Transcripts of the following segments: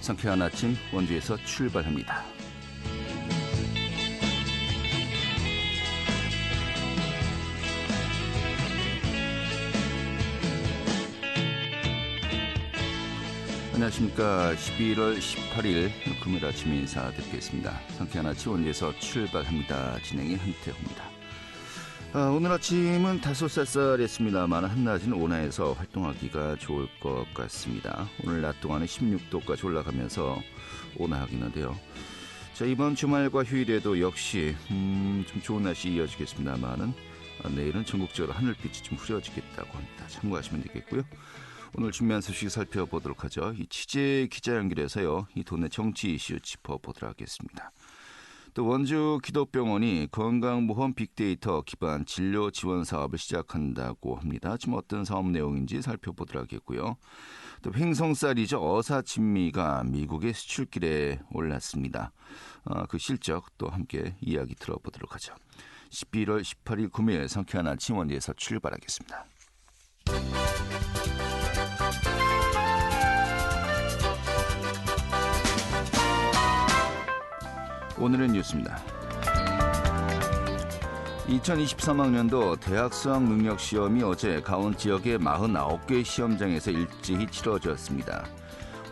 상쾌한 아침 원주에서 출발합니다. 안녕하십니까. 11월 18일 금요일 아침 인사드리겠습니다. 상쾌한 아침 원주에서 출발합니다. 진행의 한태호입니다. 오늘 아침은 다소 쌀쌀했습니다만 한낮은 온화해서 활동하기가 좋을 것 같습니다. 오늘 낮 동안은 16도까지 올라가면서 온화하기는데요. 자, 이번 주말과 휴일에도 역시 좀 좋은 날씨 이어지겠습니다만은 내일은 전국적으로 하늘빛이 좀 흐려지겠다고 합니다. 참고하시면 되겠고요. 오늘 준비한 소식 살펴보도록 하죠. 이 취재 기자 연결해서요, 이 도내 정치 이슈 짚어보도록 하겠습니다. 또 원주 기도병원이 건강보험 빅데이터 기반 진료 지원 사업을 시작한다고 합니다. 지금 어떤 사업 내용인지 살펴보도록 하겠고요. 또 횡성쌀이죠. 어사진미가 미국의 수출길에 올랐습니다. 그 실적 또 함께 이야기 들어보도록 하죠. 11월 18일 금요일 상쾌한 아침 원주에서 출발하겠습니다. 오늘의 뉴스입니다. 2023학년도 대학 수학능력시험이 어제 강원 지역의 49개 시험장에서 일제히 치러졌습니다.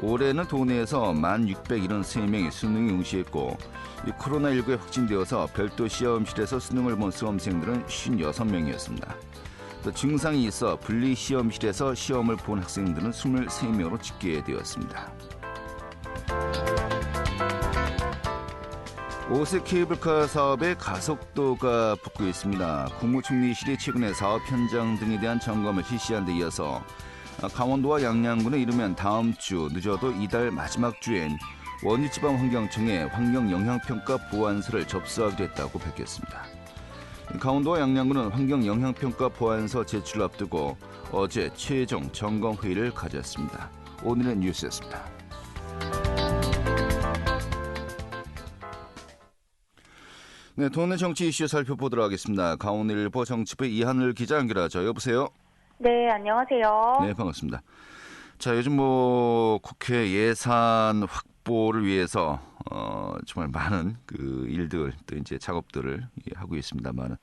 올해는 도내에서 1,673명이 수능에 응시했고, 코로나19에 확진되어서 별도 시험실에서 수능을 본 수험생들은 56명이었습니다. 또 증상이 있어 분리시험실에서 시험을 본 학생들은 23명으로 집계되었습니다. 5세 케이블카 사업의 가속도가 붙고 있습니다. 국무총리실이 최근에 사업 현장 등에 대한 점검을 실시한 데 이어서 강원도와 양양군은 이르면 다음 주 늦어도 이달 마지막 주엔 원주지방환경청에 환경영향평가 보완서를 접수하기로 했다고 밝혔습니다. 강원도와 양양군은 환경영향평가 보완서 제출을 앞두고 어제 최종 점검회의를 가졌습니다. 오늘의 뉴스였습니다. 네, 도내 정치 이슈 살펴보도록 하겠습니다. 강원일보 정치부 이하늘 기자 연결하죠. 여보세요? 네, 안녕하세요. 네, 반갑습니다. 자, 요즘 국회 예산 확보를 위해서 정말 많은 그 일들 또 이제 작업들을 하고 있습니다만,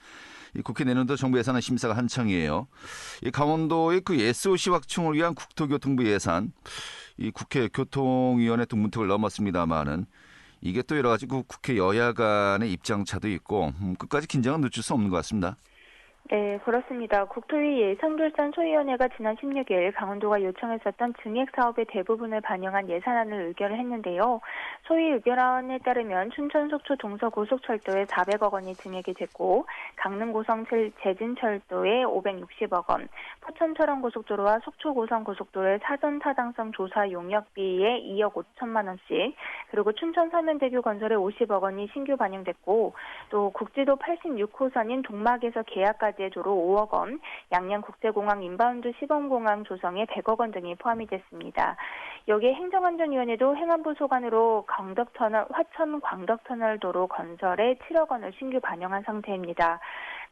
이 국회 내년도 정부 예산안 심사가 한창이에요. 이 강원도의 그 SOC 확충을 위한 국토교통부 예산, 이 국회 교통위원회 또 문턱을 넘었습니다만은, 이게 또 여러 가지 국회 여야 간의 입장차도 있고 끝까지 긴장은 늦출 수 없는 것 같습니다. 네, 그렇습니다. 국토위 예산결산소위원회가 지난 16일 강원도가 요청했었던 증액 사업의 대부분을 반영한 예산안을 의결을 했는데요. 소위 의결안에 따르면 춘천 속초 동서 고속철도에 400억 원이 증액이 됐고, 강릉 고성 제진철도에 560억 원, 포천 철원 고속도로와 속초 고성 고속도로의 사전 타당성 조사 용역비에 2억 5천만 원씩, 그리고 춘천 서면대교 건설에 50억 원이 신규 반영됐고, 또 국지도 86호선인 동막에서 계약까지 도로 5억 원, 양양국제공항 인바운드 시범공항 조성에 100억 원 등이 포함이 됐습니다. 여기에 행정안전위원회도 행안부 소관으로 화천 광덕터널 도로 건설에 7억 원을 신규 반영한 상태입니다.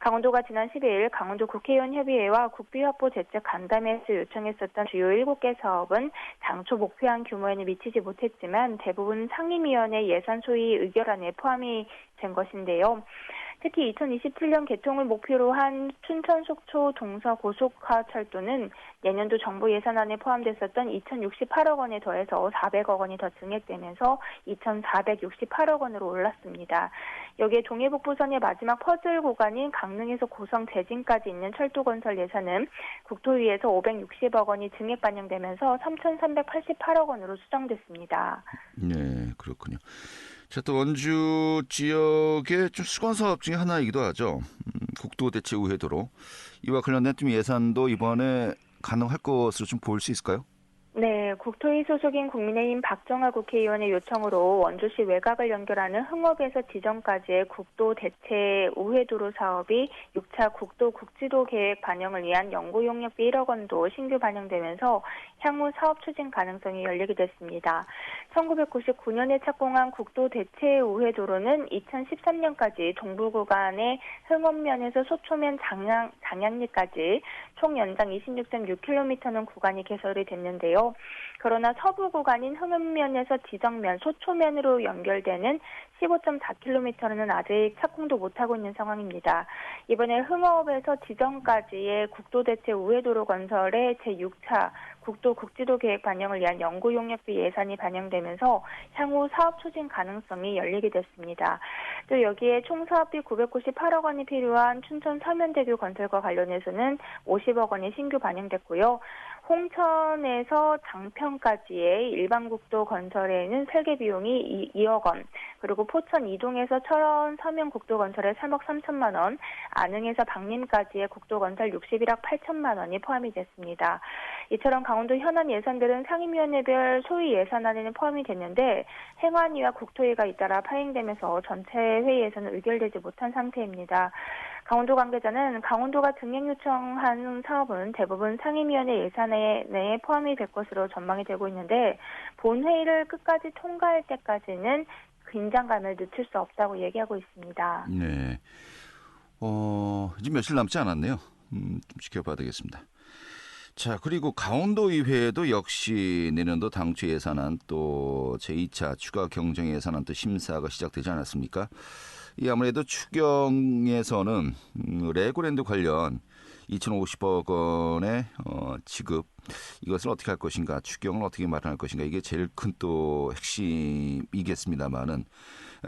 강원도가 지난 10일 강원도 국회의원 협의회와 국비확보 재적 간담회에서 요청했었던 주요 7개 사업은 당초 목표한 규모에는 미치지 못했지만 대부분 상임위원회 예산 소위 의결안에 포함이 된 것인데요. 특히 2027년 개통을 목표로 한 춘천 속초 동서 고속화철도는 내년도 정부 예산안에 포함됐었던 2,068억 원에 더해서 400억 원이 더 증액되면서 2,468억 원으로 올랐습니다. 여기에 동해북부선의 마지막 퍼즐 구간인 강릉에서 고성 대진까지 있는 철도 건설 예산은 국토위에서 560억 원이 증액 반영되면서 3,388억 원으로 수정됐습니다. 네, 그렇군요. 자, 또 원주 지역의 좀 수건 사업 중에 하나이기도 하죠. 국도대체우회도로. 이와 관련된 좀 예산도 이번에 가능할 것으로 좀 보일 수 있을까요? 네, 국토위 소속인 국민의힘 박정하 국회의원의 요청으로 원주시 외곽을 연결하는 흥업에서 지정까지의 국도 대체 우회도로 사업이 6차 국도 국지도 계획 반영을 위한 연구 용역비 1억 원도 신규 반영되면서 향후 사업 추진 가능성이 열리게 됐습니다. 1999년에 착공한 국도 대체 우회도로는 2013년까지 동부 구간의 흥업면에서 소초면 장양리까지 총 연장 26.6km는 구간이 개설이 됐는데요. 있는데요. 그러나 서부 구간인 흥읍면에서 지정면, 소초면으로 연결되는 15.4km는 아직 착공도 못하고 있는 상황입니다. 이번에 흥업에서 지정까지의 국도대체 우회도로 건설의 제6차 국도 국지도 계획 반영을 위한 연구 용역비 예산이 반영되면서 향후 사업 추진 가능성이 열리게 됐습니다. 또 여기에 총 사업비 998억 원이 필요한 춘천 서면대교 건설과 관련해서는 50억 원이 신규 반영됐고요. 홍천에서 장평까지의 일반국도 건설에는 설계 비용이 2억 원, 그리고 포천 이동에서 철원 서면국도 건설에 3억 3천만 원, 안흥에서 박림까지의 국도 건설 61억 8천만 원이 포함이 됐습니다. 이처럼 강원도 현안 예산들은 상임위원회별 소위 예산안에는 포함이 됐는데 행안위와 국토위가 잇따라 파행되면서 전체 회의에서는 의결되지 못한 상태입니다. 강원도 관계자는 강원도가 증액 요청한 사업은 대부분 상임위원회 예산에 내에 포함이 될 것으로 전망이 되고 있는데 본회의를 끝까지 통과할 때까지는 긴장감을 늦출 수 없다고 얘기하고 있습니다. 네. 이제 며칠 남지 않았네요. 좀 지켜봐야 되겠습니다. 자, 그리고 강원도의회도 역시 내년도 당초 예산안 또 제2차 추가 경정 예산안 또 심사가 시작되지 않았습니까? 이 아무래도 추경에서는 레고랜드 관련 2,050억 원의 지급 이것을 어떻게 할 것인가, 추경을 어떻게 마련할 것인가 이게 제일 큰 또 핵심이겠습니다만은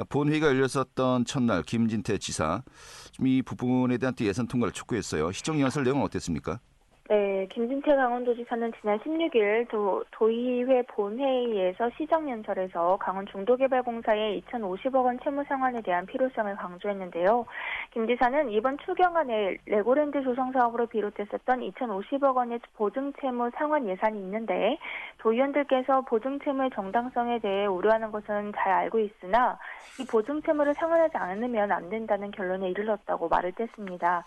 본회의가 열렸었던 첫날 김진태 지사 이 부분에 대한 또 예산 통과를 촉구했어요. 시정 연설 내용은 어땠습니까? 네, 김진태 강원도지사는 지난 16일 도의회 본회의에서 시정연설에서 강원 중도개발공사의 2,050억 원 채무 상환에 대한 필요성을 강조했는데요. 김 지사는 이번 추경안에 레고랜드 조성 사업으로 비롯했었던 2,050억 원의 보증채무 상환 예산이 있는데 도의원들께서 보증채무의 정당성에 대해 우려하는 것은 잘 알고 있으나 이 보증채무를 상환하지 않으면 안 된다는 결론에 이르렀다고 말을 뗐습니다.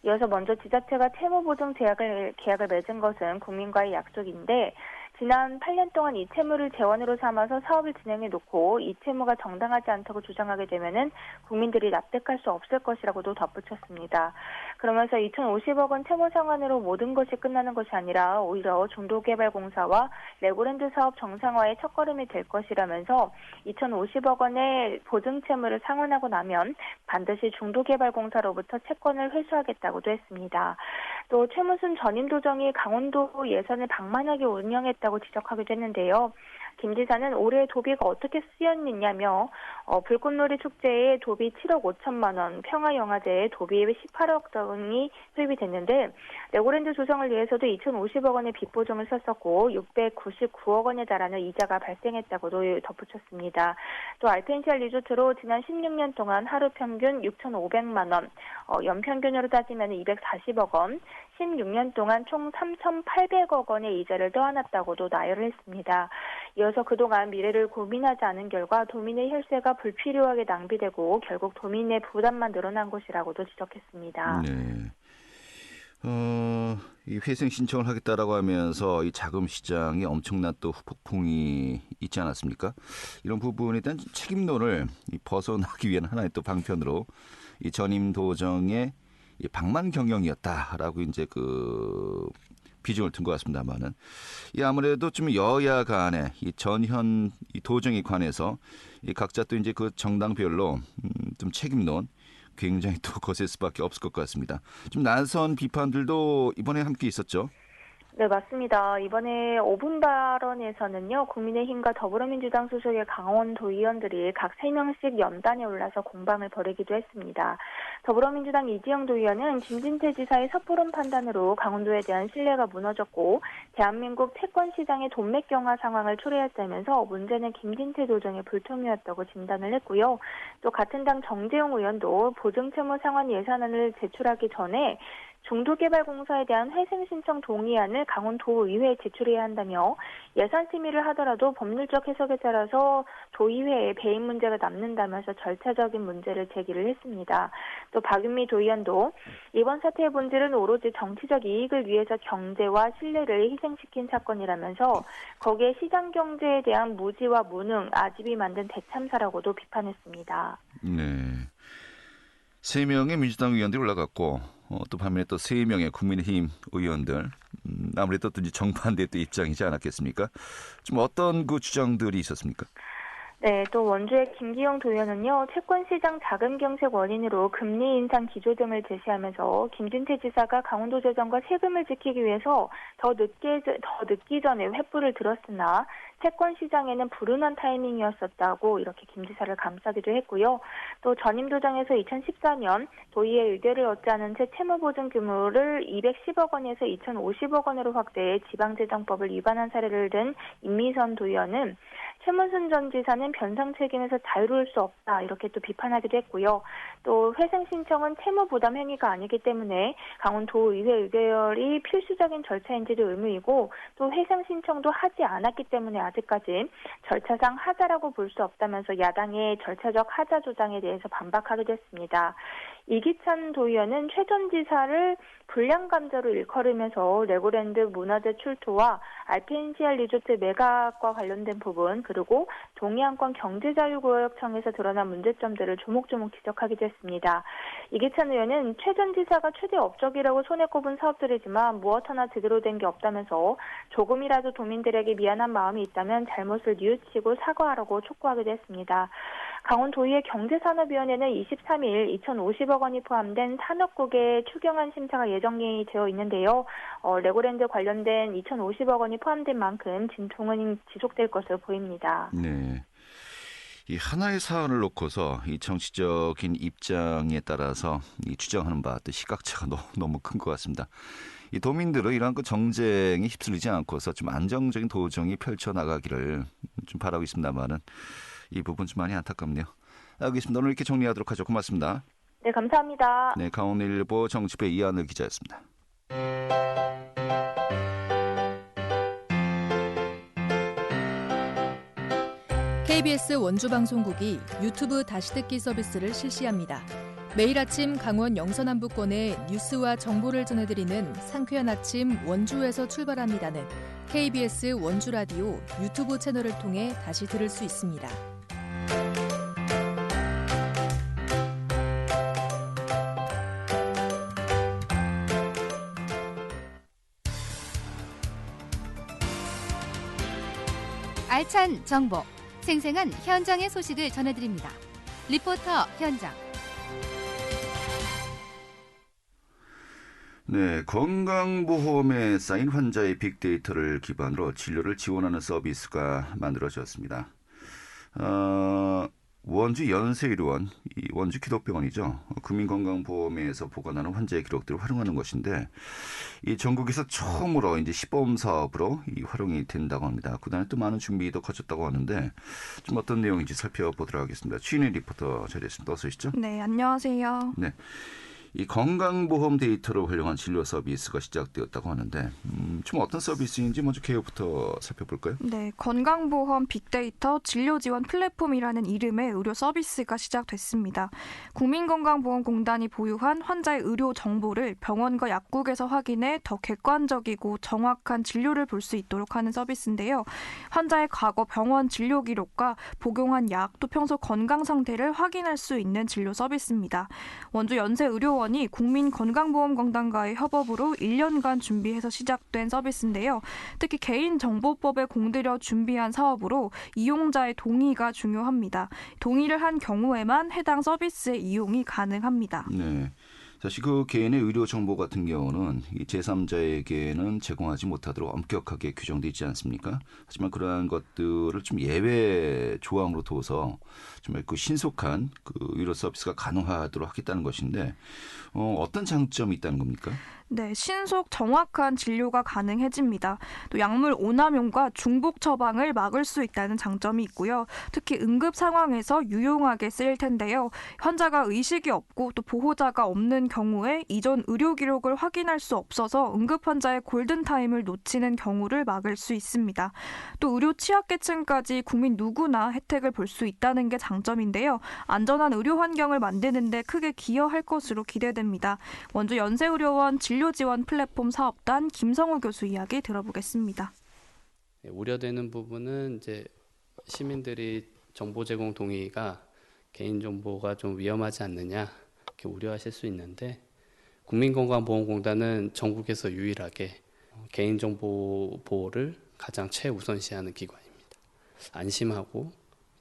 이어서 먼저 지자체가 채무보증 계약을 맺은 것은 국민과의 약속인데 지난 8년 동안 이 채무를 재원으로 삼아서 사업을 진행해 놓고 이 채무가 정당하지 않다고 주장하게 되면은 국민들이 납득할 수 없을 것이라고도 덧붙였습니다. 그러면서 2,050억 원 채무 상환으로 모든 것이 끝나는 것이 아니라 오히려 중도개발공사와 레고랜드 사업 정상화의 첫걸음이 될 것이라면서 2,050억 원의 보증 채무를 상환하고 나면 반드시 중도개발공사로부터 채권을 회수하겠다고도 했습니다. 또 최문순 전임도정이 강원도 예산을 방만하게 운영했다고 지적하기도 했는데요. 김 지사는 올해 도비가 어떻게 쓰였느냐며 불꽃놀이 축제에 도비 7억 5천만 원, 평화영화제에 도비 18억 등이 투입이 됐는데 레고랜드 조성을 위해서도 2,050억 원의 빚보증을 썼었고 699억 원에 달하는 이자가 발생했다고도 덧붙였습니다. 또 알펜시아 리조트로 지난 16년 동안 하루 평균 6,500만 원, 연평균으로 따지면 240억 원, 16년 동안 총 3,800억 원의 이자를 떠안았다고도 나열을 했습니다. 이어서 그동안 미래를 고민하지 않은 결과 도민의 혈세가 불필요하게 낭비되고 결국 도민의 부담만 늘어난 것이라고도 지적했습니다. 네. 이 회생 신청을 하겠다라고 하면서 이 자금 시장에 엄청난 또 후폭풍이 있지 않았습니까? 이런 부분에 대한 책임론을 벗어나기 위한 하나의 또 방편으로 이 전임 도정의 이 방만 경영이었다라고 이제 그 비중을 둔 것 같습니다만은 이 아무래도 좀 여야 간의 이 전현 이 도정에 관해서 이 각자 또 이제 그 정당별로 좀 책임론 굉장히 또 거셀 수밖에 없을 것 같습니다. 좀 난선 비판들도 이번에 함께 있었죠. 네, 맞습니다. 이번에 5분 발언에서는요, 국민의힘과 더불어민주당 소속의 강원도의원들이 각 3명씩 연단에 올라서 공방을 벌이기도 했습니다. 더불어민주당 이지영 도의원은 김진태 지사의 섣부른 판단으로 강원도에 대한 신뢰가 무너졌고 대한민국 채권시장의 돈맥경화 상황을 초래했다면서 문제는 김진태 도정의 불통이었다고 진단을 했고요. 또 같은 당 정재용 의원도 보증채무 상환 예산안을 제출하기 전에 중도개발공사에 대한 회생 신청 동의안을 강원도의회에 제출해야 한다며 예산 심의를 하더라도 법률적 해석에 따라서 도의회에 배임 문제가 남는다면서 절차적인 문제를 제기를 했습니다. 또 박윤미 도의원도 이번 사태의 본질은 오로지 정치적 이익을 위해서 경제와 신뢰를 희생시킨 사건이라면서 거기에 시장 경제에 대한 무지와 무능, 아집이 만든 대참사라고도 비판했습니다. 네. 3명의 민주당 의원들이 올라갔고 또 반면에 또 3명의 국민의힘 의원들 아무래도 또 이제 정반대 또 입장이지 않았겠습니까? 좀 어떤 그 주장들이 있었습니까? 네, 또 원주의 김기용 도의원은요, 채권시장 자금 경색 원인으로 금리 인상 기조 등을 제시하면서 김진태 지사가 강원도재정과 세금을 지키기 위해서 더 늦기 전에 횃불을 들었으나 채권시장에는 불운한 타이밍이었었다고 이렇게 김 지사를 감싸기도 했고요. 또 전임도정에서 2014년 도의회 의결을 얻지 않은 채 채무보증 규모를 210억 원에서 2,050억 원으로 확대해 지방재정법을 위반한 사례를 든 임미선 도의원은 최문순 전 지사는 변상 책임에서 자유로울 수 없다 이렇게 또 비판하기도 했고요. 또 회생 신청은 채무 부담 행위가 아니기 때문에 강원도의회 의결이 필수적인 절차인지도 의무이고 또 회생 신청도 하지 않았기 때문에 아직까지 절차상 하자라고 볼 수 없다면서 야당의 절차적 하자 주장에 대해서 반박하기도 했습니다. 이기찬 도의원은 최 전 지사를 불량감자로 일컬으면서 레고랜드 문화재 출토와 RPNCR 리조트 매각과 관련된 부분 그리고 동해안권 경제자유구역청에서 드러난 문제점들을 조목조목 지적하기도 했습니다. 이기찬 의원은 최 전 지사가 최대 업적이라고 손에 꼽은 사업들이지만 무엇 하나 제대로 된 게 없다면서 조금이라도 도민들에게 미안한 마음이 있다면 잘못을 뉘우치고 사과하라고 촉구하기도 했습니다. 강원도의회 경제산업위원회는 23일 2,050억 원이 포함된 산업국의 추경안 심사가 예정이 되어 있는데요. 레고랜드 관련된 2,050억 원이 포함된 만큼 진통은 지속될 것으로 보입니다. 네. 이 하나의 사안을 놓고서 이 정치적인 입장에 따라서 이 주장하는 바 또 시각차가 너무 큰 것 같습니다. 이 도민들은 이러한 그 정쟁에 휩쓸리지 않고서 좀 안정적인 도정이 펼쳐나가기를 좀 바라고 있습니다만은 이 부분 좀 많이 안타깝네요. 알겠습니다. 오늘 이렇게 정리하도록 하죠. 고맙습니다. 네, 감사합니다. 네, 강원일보 정치부의 이하늘 기자였습니다. KBS 원주방송국이 유튜브 다시 듣기 서비스를 실시합니다. 매일 아침 강원 영서남부권의 뉴스와 정보를 전해드리는 상쾌한 아침 원주에서 출발합니다는 KBS 원주라디오 유튜브 채널을 통해 다시 들을 수 있습니다. 알찬 정보, 생생한 현장의 소식을 전해드립니다. 리포터 현장. 네, 건강보험에 쌓인 환자의 빅데이터를 기반으로 진료를 지원하는 서비스가 만들어졌습니다. 원주 연세의료원, 이 원주 기독병원이죠. 국민건강보험에서 보관하는 환자의 기록들을 활용하는 것인데, 이 전국에서 처음으로 이제 시범 사업으로 이 활용이 된다고 합니다. 그다음에 또 많은 준비도 거쳤다고 하는데, 좀 어떤 내용인지 살펴보도록 하겠습니다. 취인의 리포터 자리했습니다. 어서 오시죠. 네, 안녕하세요. 네. 이 건강보험 데이터를 활용한 진료 서비스가 시작되었다고 하는데 좀 어떤 서비스인지 먼저 개요부터 살펴볼까요? 네, 건강보험 빅데이터 진료지원 플랫폼이라는 이름의 의료 서비스가 시작됐습니다. 국민건강보험공단이 보유한 환자의 의료 정보를 병원과 약국에서 확인해 더 객관적이고 정확한 진료를 볼 수 있도록 하는 서비스인데요. 환자의 과거 병원 진료 기록과 복용한 약, 또 평소 건강 상태를 확인할 수 있는 진료 서비스입니다. 원주 연세의료원이 국민건강보험공단과의 협업으로 1년간 준비해서 시작된 서비스인데요. 특히 개인정보법에 공들여 준비한 사업으로 이용자의 동의가 중요합니다. 동의를 한 경우에만 해당 서비스의 이용이 가능합니다. 네. 사실 그 개인의 의료 정보 같은 경우는 이 제3자에게는 제공하지 못하도록 엄격하게 규정되어 있지 않습니까? 하지만 그러한 것들을 좀 예외 조항으로 둬서 정말 그 신속한 그 의료 서비스가 가능하도록 하겠다는 것인데 어떤 장점이 있다는 겁니까? 네, 신속 정확한 진료가 가능해집니다. 또 약물 오남용과 중복 처방을 막을 수 있다는 장점이 있고요. 특히 응급 상황에서 유용하게 쓰일 텐데요. 환자가 의식이 없고 또 보호자가 없는 경우에 이전 의료 기록을 확인할 수 없어서 응급 환자의 골든타임을 놓치는 경우를 막을 수 있습니다. 또 의료 취약계층까지 국민 누구나 혜택을 볼 수 있다는 게 장점인데요. 안전한 의료 환경을 만드는 데 크게 기여할 것으로 기대됩니다. 원주 연세의료원 진료지원 플랫폼 사업단 김성우 교수 이야기 들어보겠습니다. 우려되는 부분은 이제 시민들이 정보 제공 동의가 개인정보가 좀 위험하지 않느냐 이렇게 우려하실 수 있는데 국민건강보험공단은 전국에서 유일하게 개인정보 보호를 가장 최우선시하는 기관입니다. 안심하고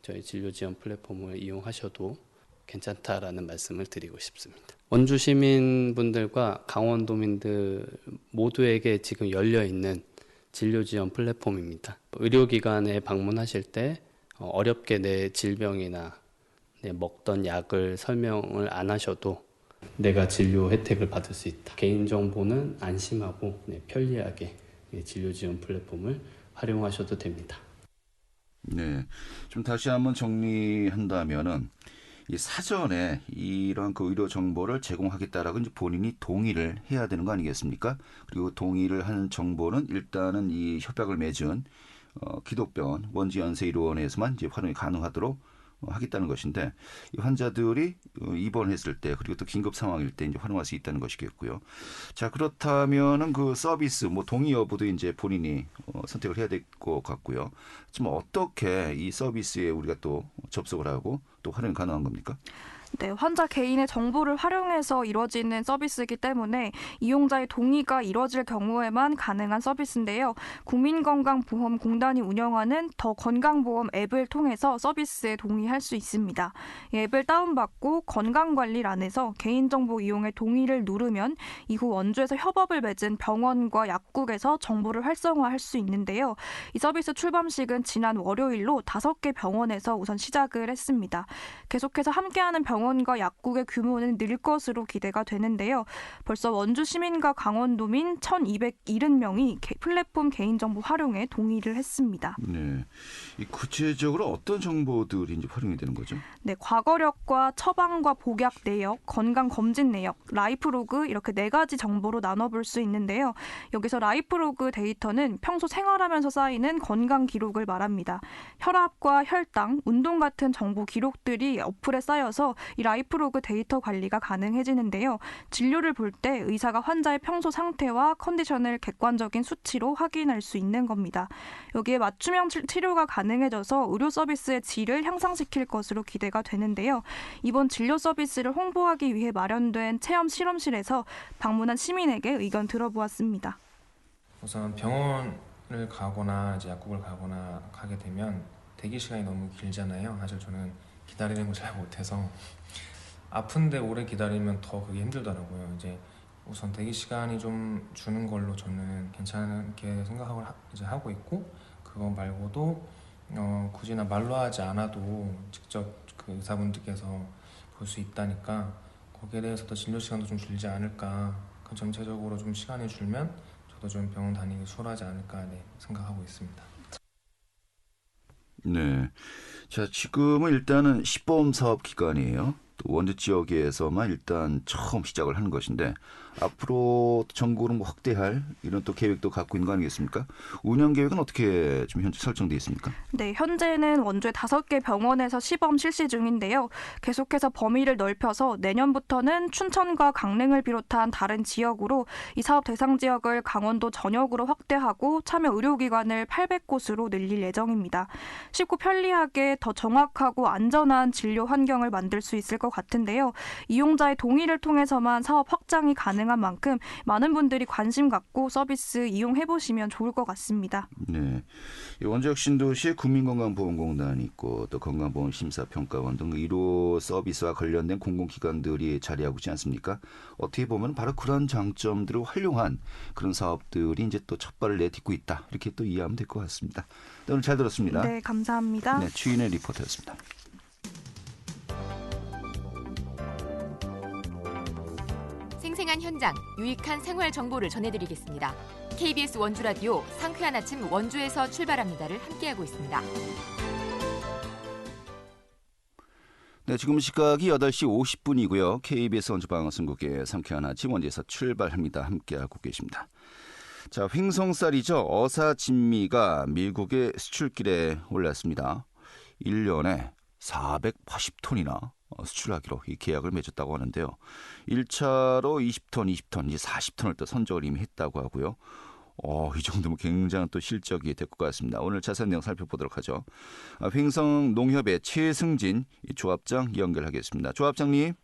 저희 진료지원 플랫폼을 이용하셔도 괜찮다라는 말씀을 드리고 싶습니다. 원주 시민분들과 강원도민들 모두에게 지금 열려있는 진료지원 플랫폼입니다. 의료기관에 방문하실 때 어렵게 내 질병이나 먹던 약을 설명을 안 하셔도 내가 진료 혜택을 받을 수 있다. 개인정보는 안심하고 편리하게 진료지원 플랫폼을 활용하셔도 됩니다. 네, 좀 다시 한번 정리한다면은 이 사전에 이런 그 의료 정보를 제공하겠다라고 이제 본인이 동의를 해야 되는 거 아니겠습니까? 그리고 동의를 한 정보는 일단은 이 협약을 맺은 기독병원 원주연세의료원에서만 이제 활용이 가능하도록 하겠다는 것인데, 이 환자들이 입원했을 때 그리고 또 긴급 상황일 때 이제 활용할 수 있다는 것이겠고요. 자, 그렇다면은 그 서비스 뭐 동의 여부도 이제 본인이 선택을 해야 될 것 같고요. 지금 어떻게 이 서비스에 우리가 또 접속을 하고 또 활용이 가능한 겁니까? 네, 환자 개인의 정보를 활용해서 이루어지는 서비스이기 때문에 이용자의 동의가 이루어질 경우에만 가능한 서비스인데요. 국민건강보험공단이 운영하는 더 건강보험 앱을 통해서 서비스에 동의할 수 있습니다. 이 앱을 다운받고 건강관리란에서 개인정보 이용에 동의를 누르면 이후 원주에서 협업을 맺은 병원과 약국에서 정보를 활성화할 수 있는데요. 이 서비스 출범식은 지난 월요일로 5개 병원에서 우선 시작을 했습니다. 계속해서 함께하는 병원과 약국의 규모는 늘 것으로 기대가 되는데요. 벌써 원주 시민과 강원도민 1,270명이 플랫폼 개인정보 활용에 동의를 했습니다. 네, 이 구체적으로 어떤 정보들이 이제 활용이 되는 거죠? 네, 과거력과 처방과 복약 내역, 건강검진 내역, 라이프로그 이렇게 4가지 정보로 나눠볼 수 있는데요. 여기서 라이프로그 데이터는 평소 생활하면서 쌓이는 건강 기록을 말합니다. 혈압과 혈당, 운동 같은 정보 기록들이 어플에 쌓여서 이 라이프로그 데이터 관리가 가능해지는데요. 진료를 볼 때 의사가 환자의 평소 상태와 컨디션을 객관적인 수치로 확인할 수 있는 겁니다. 여기에 맞춤형 치료가 가능해져서 의료 서비스의 질을 향상시킬 것으로 기대가 되는데요. 이번 진료 서비스를 홍보하기 위해 마련된 체험 실험실에서 방문한 시민에게 의견 들어보았습니다. 우선 병원을 가거나 이제 약국을 가게 되면 대기 시간이 너무 길잖아요. 사실 저는 기다리는 걸 잘 못해서 아픈데 오래 기다리면 더 그게 힘들더라고요. 이제 우선 대기 시간이 좀 주는 걸로 저는 괜찮게 생각을 이제 하고 있고, 그거 말고도 굳이 말로 하지 않아도 직접 그 의사분들께서 볼 수 있다니까 거기에 대해서도 진료 시간도 좀 줄지 않을까. 그 전체적으로 좀 시간이 줄면 저도 좀 병원 다니기 수월하지 않을까 생각하고 있습니다. 네, 자, 지금은 일단은 시범 사업 기간이에요. 또 원주 지역에서만 일단 처음 시작을 하는 것인데, 앞으로 전국으로 뭐 확대할 이런 또 계획도 갖고 있는 거 아니겠습니까? 운영 계획은 어떻게 지금 현재 설정돼 있습니까? 네, 현재는 원주의 5개 병원에서 시범 실시 중인데요. 계속해서 범위를 넓혀서 내년부터는 춘천과 강릉을 비롯한 다른 지역으로 이 사업 대상 지역을 강원도 전역으로 확대하고 참여 의료기관을 800곳으로 늘릴 예정입니다. 쉽고 편리하게 더 정확하고 안전한 진료 환경을 만들 수 있을 것 같은데요. 이용자의 동의를 통해서만 사업 확장이 가능한 만큼 많은 분들이 관심 갖고 서비스 이용해보시면 좋을 것 같습니다. 네, 원주역 신도시에 국민건강보험공단이 있고 또 건강보험심사평가원 등 의료 서비스와 관련된 공공기관들이 자리하고 있지 않습니까? 어떻게 보면 바로 그런 장점들을 활용한 그런 사업들이 이제 또 첫발을 내딛고 있다, 이렇게 또 이해하면 될 것 같습니다. 네, 오늘 잘 들었습니다. 네, 감사합니다. 네, 추인의 리포터였습니다. 생생한 현장, 유익한 생활 정보를 전해드리겠습니다. KBS 원주 라디오 상쾌한 아침 원주에서 출발합니다를 함께하고 있습니다. 네, 지금 시각이 8시 50분이고요. KBS 원주 방송국의 상쾌한 아침 원주에서 출발합니다. 함께하고 계십니다. 자, 횡성쌀이죠. 어사진미가 미국의 수출길에 올랐습니다. 1년에 480톤이나 수출하기로 이 계약을 맺었다고 하는데요. 1차로 20톤, 이제 40톤을 또 선적을 이미 했다고 하고요. 이 정도면 굉장한 또 실적이 될 것 같습니다. 오늘 자세한 내용 살펴보도록 하죠. 횡성농협의 최승진 조합장 연결하겠습니다. 조합장님.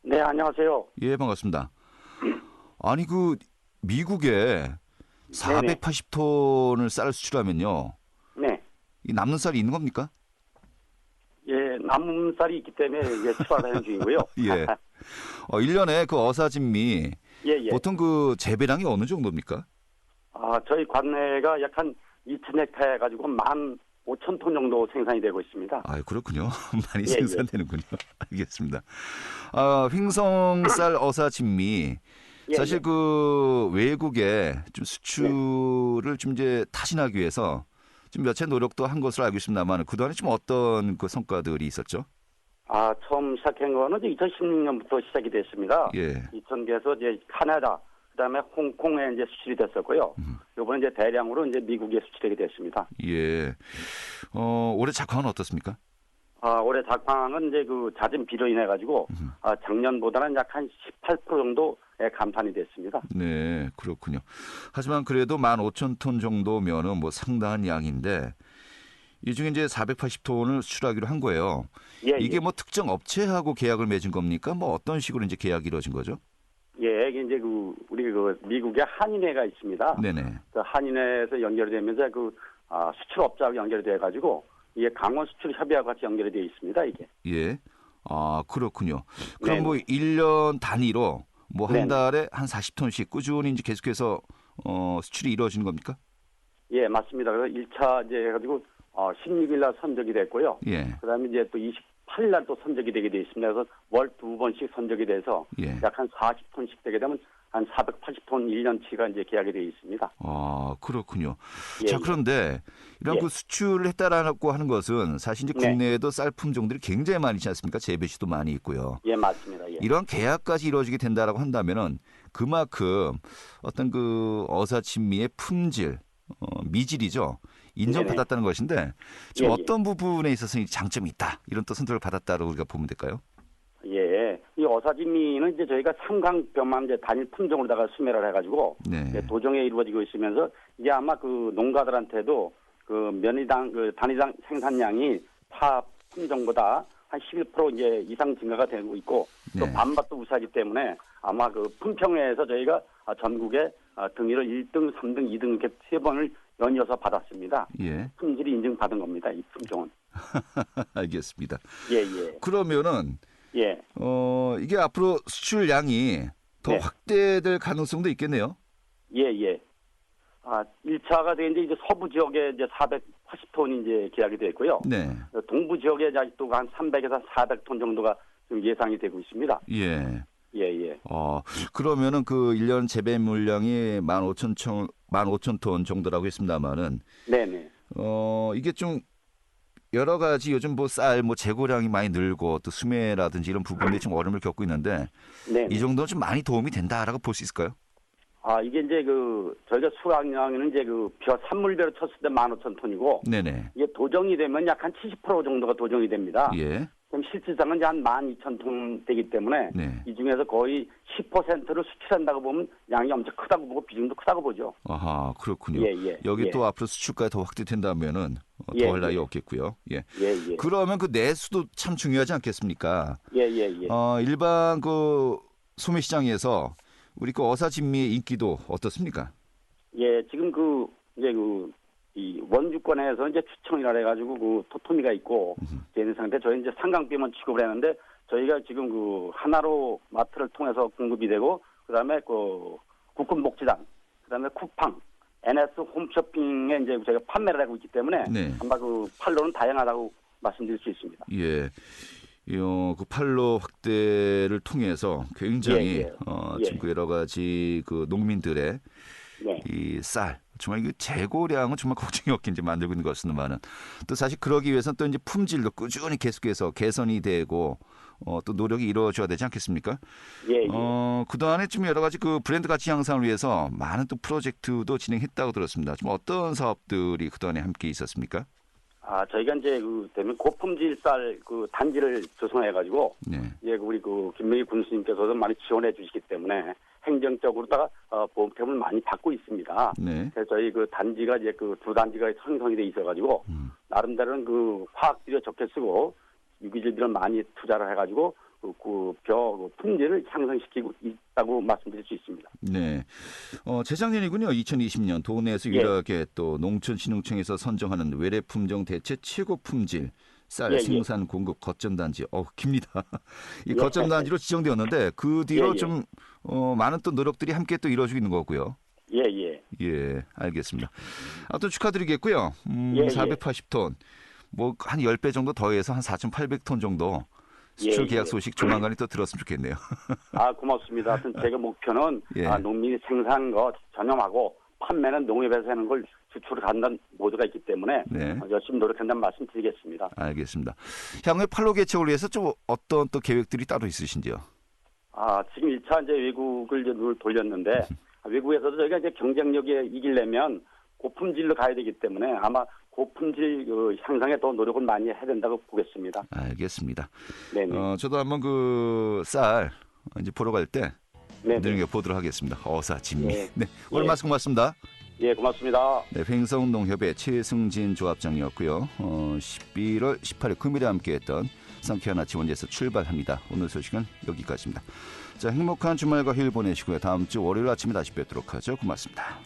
네, 안녕하세요. 예, 반갑습니다. 아니, 그 미국에 480톤을 쌀을 수출하면요. 네. 이 남는 쌀이 있는 겁니까? 예, 남은 쌀이 있기 때문에 이제 출하하는 중이고요. 예. 1년에 그 어사진미 예. 보통 그 재배량이 어느 정도입니까? 저희 관내가 약 한 2,000헥타르 가지고 15,000톤 정도 생산이 되고 있습니다. 그렇군요. 많이 예, 생산되는군요. 알겠습니다. 횡성쌀 어사진미 사실 그 외국에 좀 수출을 좀 이제 타진하기 위해서 좀 몇 차례 노력도 한 것으로 알고 있습니다만 그동안에 좀 어떤 그 성과들이 있었죠? 처음 시작한 거는 이제 2016년부터 시작이 됐습니다. 예. 2000개에서 이제 카나다, 그다음에 홍콩에 이제 수출이 됐었고요. 이번에 이제 대량으로 이제 미국에 수출하게 됐습니다. 예. 올해 작황은 어떻습니까? 올해 작황은 이제 그 잦은 비로 인해 가지고 작년보다는 약 한 18% 정도의 감산이 됐습니다. 네, 그렇군요. 하지만 그래도 15,000톤 정도면은 뭐 상당한 양인데 이 중에 이제 480톤을 수출하기로 한 거예요. 이게 뭐 특정 업체하고 계약을 맺은 겁니까? 뭐 어떤 식으로 이제 계약이 이루어진 거죠? 예, 이게 이제 우리 미국의 한인회가 있습니다. 네네. 그 한인회에서 연결이 되면서 수출업자하고 연결이 돼 가지고 이게 강원 수출 협의하고 같이 연결이 되어 있습니다, 이게. 예. 그렇군요. 그럼 네네. 뭐 1년 단위로 뭐 한 네네. 달에 한 40톤씩 꾸준히 이제 계속해서 수출이 이루어지는 겁니까? 예, 맞습니다. 그래서 1차 이제 해가지고 16일 날 선적이 됐고요. 예. 그다음에 이제 또 28일 날 또 선적이 되게 돼 있습니다. 그래서 월 2번씩 선적이 돼서 예. 약 한 40톤씩 되게 되면 한 480톤 1년치가 이제 계약이 되어 있습니다. 그렇군요. 예, 자, 그런데 이런 예. 그 수출을 했다라고 하는 것은 사실 이제 네. 국내에도 쌀 품종들이 굉장히 많이 있지 않습니까? 재배시도 많이 있고요. 예, 맞습니다. 예. 이런 계약까지 이루어지게 된다라고 한다면은 그만큼 어떤 그 어사진미의 품질, 미질이죠. 인정받았다는 것인데 좀 예, 어떤 부분에 있어서 장점이 있다. 이런 또 선택을 받았다고 우리가 보면 될까요? 예, 이 어사진미는 이제 저희가 삼강병만 이제 단일 품종으로다가 수매를 해가지고 네. 도정에 이루어지고 있으면서 이게 아마 그 농가들한테도 그 단위당 생산량이 타 품종보다 한 11% 이제 이상 증가가 되고 있고 또 네. 반밭도 우수하기 때문에 아마 그 품평회에서 저희가 전국에 등위를 1등, 3등, 2등 이렇게 3번을 연이어서 받았습니다. 예. 품질이 인증받은 겁니다. 이 품종은. 알겠습니다. 예. 그러면은 예. 이게 앞으로 수출량이 더 네. 확대될 가능성도 있겠네요. 예. 1차가 되는데 이제 서부 지역에 이제 480톤이 이제 계약이 됐고요. 네. 동부 지역에 아직도 한 300에서 400톤 정도가 좀 예상이 되고 있습니다. 예. 예. 그러면은 그 1년 재배 물량이 15,000톤 정도라고 했습니다만은 네네. 이게 좀 여러 가지 요즘 뭐 쌀 재고량이 많이 늘고 또 수매라든지 이런 부분에 좀 어려움을 겪고 있는데 네. 이 정도는 좀 많이 도움이 된다라고 볼 수 있을까요? 이게 이제 저희가 수확량은 이제 산물배로 쳤을 때 15,000톤이고 네네. 이게 도정이 되면 약 한 70% 정도가 도정이 됩니다. 예. 그럼 실질상은 이제 한 12,000톤 되기 때문에 네. 이 중에서 거의 10%를 수출한다고 보면 양이 엄청 크다고 보고 비중도 크다고 보죠. 아하, 그렇군요. 예. 여기 예. 또 앞으로 수출까지 더 확대된다면은 예, 더할 나위 예. 없겠고요. 예. 예. 그러면 그 내수도 참 중요하지 않겠습니까? 예. 일반 그 소매 시장에서 우리 그 어사진미의 인기도 어떻습니까? 예, 지금 이 원주권에서 이제 추청이라 해가지고 토토미가 있고 되는 상태. 저희 이제 삼강병만 취급을 했는데 저희가 지금 하나로 마트를 통해서 공급이 되고 그다음에 국군복지단, 그다음에 쿠팡, NS 홈쇼핑에 이제 저희가 판매를 하고 있기 때문에 네. 아마 판로는 다양하다고 말씀드릴 수 있습니다. 예. 그 판로 확대를 통해서 굉장히 지금 그 여러 가지 그 농민들의 네. 이 쌀 정말 그 재고량은 정말 걱정이 없게 이제 만들고 있는 것으로만은 또 사실 그러기 위해서는 또 이제 품질도 꾸준히 계속해서 개선이 되고 또 노력이 이루어져야 되지 않겠습니까? 예. 그동안에 좀 여러 가지 그 브랜드 가치 향상을 위해서 많은 또 프로젝트도 진행했다고 들었습니다. 좀 어떤 사업들이 그동안에 함께 있었습니까? 저희가 이제 대면 고품질 쌀 단지를 조성해가지고 네. 우리 김명희 군수님께서도 많이 지원해 주시기 때문에 행정적으로다가 보험템을 많이 받고 있습니다. 네. 그래서 저희 단지가 이제 두 단지가 형성이 돼 있어가지고 나름대로는 화학비료 적게 쓰고 유기질 비료 많이 투자를 해가지고 품질을 향상시키고 있다고 말씀드릴 수 있습니다. 네. 재작년이군요. 2020년 도내에서 유일하게 또 농촌진흥청에서 선정하는 외래 품종 대체 최고 품질 쌀 생산 공급 거점단지. 깁니다. 이 거점단지로 지정되었는데 그 뒤로 좀 많은 또 노력들이 함께 또 이루어지고 있는 거고요. 예, 알겠습니다. 또 축하드리겠고요. 480톤. 뭐 한 10배 정도 더해서 한 4,800톤 정도 수출 계약 소식 조만간에 또 들었으면 좋겠네요. 고맙습니다. 하여튼 제가 목표는 농민이 생산한 거 전념하고 판매는 농협에서 하는 걸 수출을 간다는 모두가 있기 때문에 열심히 노력한다는 말씀 드리겠습니다. 알겠습니다. 향후에 판로 개척을 위해서 좀 어떤 또 계획들이 따로 있으신지요? 지금 1차 이제 외국을 눈을 돌렸는데 외국에서도 저희가 이제 경쟁력에 이기려면 고품질로 가야 되기 때문에 아마 고품질 향상에 더 노력을 많이 해야 된다고 보겠습니다. 알겠습니다. 네네. 저도 한번 그 쌀 이제 보러 갈 때 눈에 보도록 하겠습니다. 어사진미. 오늘 말씀 고맙습니다. 고맙습니다. 횡성농협의 최승진 조합장이었고요. 11월 18일 금요일에 함께했던 상쾌한 아침 원주에서 출발합니다. 오늘 소식은 여기까지입니다. 자, 행복한 주말과 휴일 보내시고요. 다음 주 월요일 아침에 다시 뵙도록 하죠. 고맙습니다.